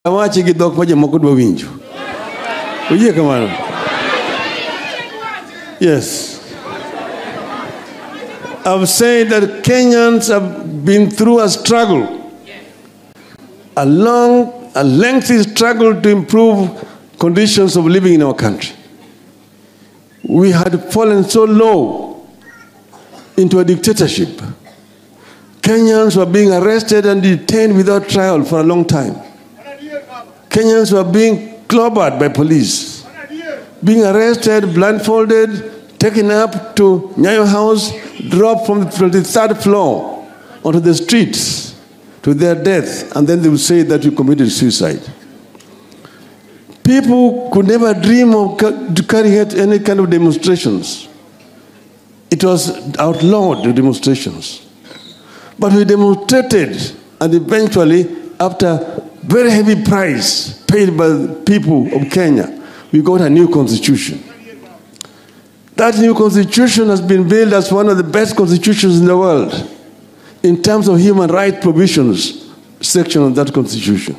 Wache gidhok ma jomoko dwa winjo. Oyie kamano. Yes. I've said that Kenyans have been through a struggle, a lengthy struggle to improve conditions of living in our country. We had fallen so low into a dictatorship. Kenyans were being arrested and detained without trial for a long time. Kenyans were being clobbered by police, being arrested, blindfolded, taken up to Nyayo House, dropped from the 23rd floor onto the streets to their death, and then they would say that you committed suicide. People could never dream of carrying out any kind of demonstrations. It was outlawed, the demonstrations. But we demonstrated, and eventually, after very heavy price paid by the people of Kenya, we got a new constitution. That new constitution has been billed as one of the best constitutions in the world in terms of human rights provisions section of that constitution.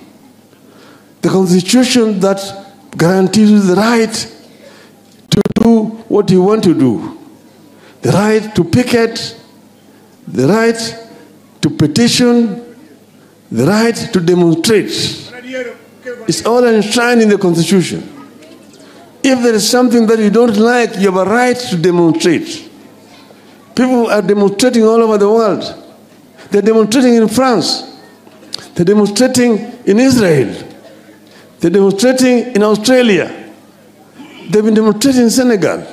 The constitution that guarantees you the right to do what you want to do, the right to picket, the right to petition, the right to demonstrate. It's all enshrined in the Constitution. If there is something that you don't like, you have a right to demonstrate. People are demonstrating all over the world. They're demonstrating in France. They're demonstrating in Israel. They're demonstrating in Australia. They've been demonstrating in Senegal.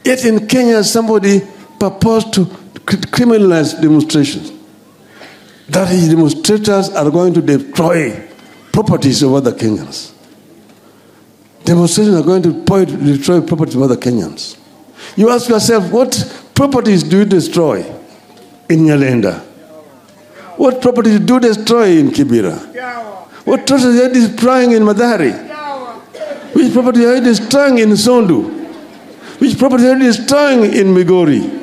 Yet in Kenya, somebody proposed to criminalize demonstrations. That is, demonstrators are going to destroy properties of other Kenyans. Demonstrations are going to destroy properties of other Kenyans. You ask yourself, what properties do you destroy in Nyalenda? What properties do you destroy in Kibera? What properties are you destroying in Madari? Which properties are you destroying in Sondu? Which properties are you destroying in Migori?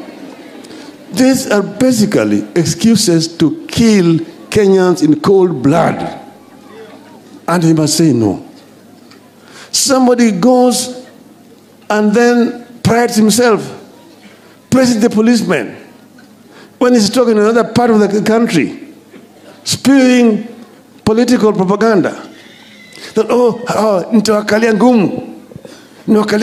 These are basically excuses to kill Kenyans in cold blood. And he must say no. Somebody goes and then prides himself, praising the policeman when he's talking in another part of the country, spewing political propaganda. That, nitawakalia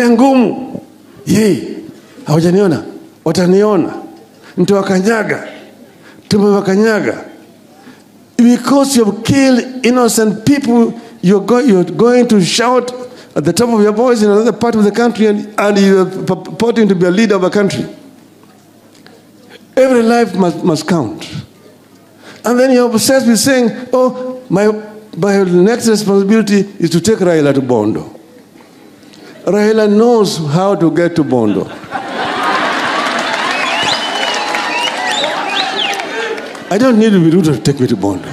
ngumu. Yee, hawajaniona, wataniona. Nitawakanyaga, tumewakanyaga. Because you've killed innocent people, you're going to shout at the top of your voice in another part of the country, and you're purporting to be a leader of a country. Every life must count. And then you're obsessed with saying, my next responsibility is to take Raila to Bondo. Raila knows how to get to Bondo. I don't need to be Ruto to take me to Bondo.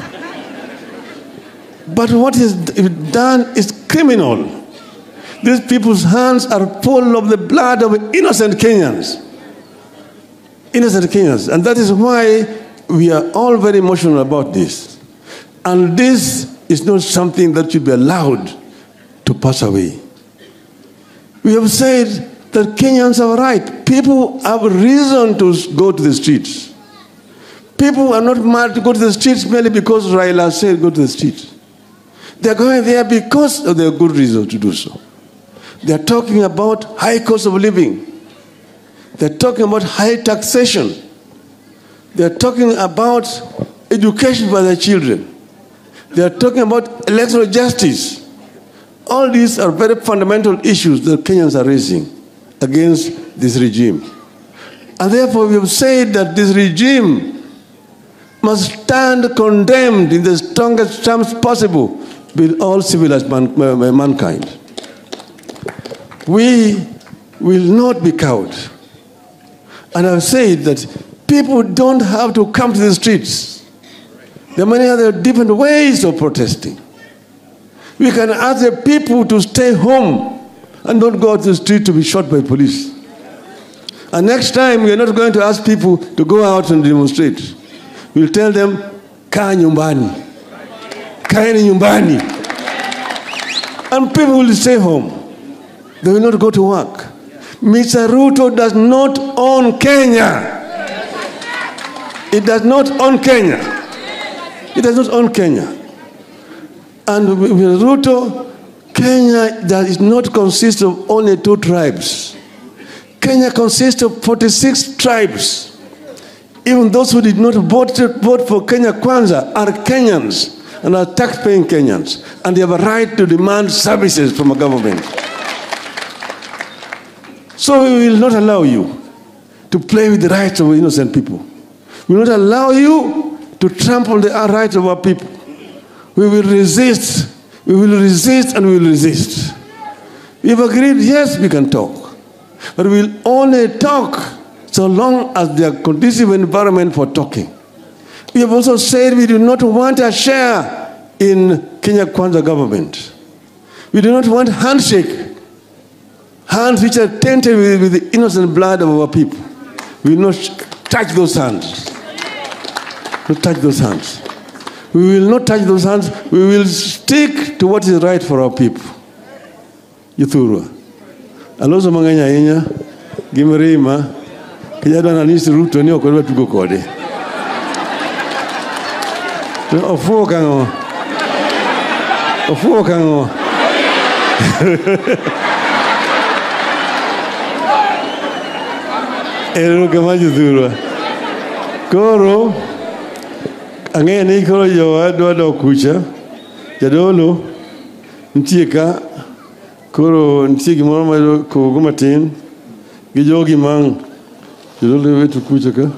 But what is done is criminal. These people's hands are full of the blood of innocent Kenyans. Innocent Kenyans. And that is why we are all very emotional about this. And this is not something that should be allowed to pass away. We have said that Kenyans are right. People have reason to go to the streets. People are not mad to go to the streets merely because Raila said go to the streets. They're going there because of their good reason to do so. They're talking about high cost of living. They're talking about high taxation. They're talking about education for their children. They're talking about electoral justice. All these are very fundamental issues that Kenyans are raising against this regime. And therefore we have said that this regime must stand condemned in the strongest terms possible with all civilized mankind. We will not be cowed. And I've said that people don't have to come to the streets. There are many other different ways of protesting. We can ask the people to stay home and don't go out to the street to be shot by police. And next time, we are not going to ask people to go out and demonstrate. We'll tell them, kaa nyumbani. Kaeni nyumbani. And people will stay home. They will not go to work. Mr. Ruto does not own Kenya. It does not own Kenya. It does not own Kenya. And with Ruto, Kenya does not consist of only 2 tribes. Kenya consists of 46 tribes. Even those who did not vote for Kenya Kwanza are Kenyans and are tax-paying Kenyans. And they have a right to demand services from a government. So we will not allow you to play with the rights of innocent people. We will not allow you to trample the rights of our people. We will resist. We will resist and we will resist. We have agreed, yes, we can talk. But we will only talk so long as there is a conducive environment for talking. We have also said we do not want a share in Kenya Kwanza government. We do not want handshake. Hands which are tainted with the innocent blood of our people. We will not touch those hands. Not touch those hands. We will not touch those hands. We will stick to what is right for our people. Yuthurwa. Aloso manganya inya. Gimerima. Kijado analisi Ruto ni okorwa tugo kode. Ofuo kango. Ofuo kango. Ero kama Yuthurwa. Koro ang'e ni koro jowa dwado kucha jadolo nitie ka koro nitie gimoro ma kogo matin gi jogi mang jadolo wetu kucha ka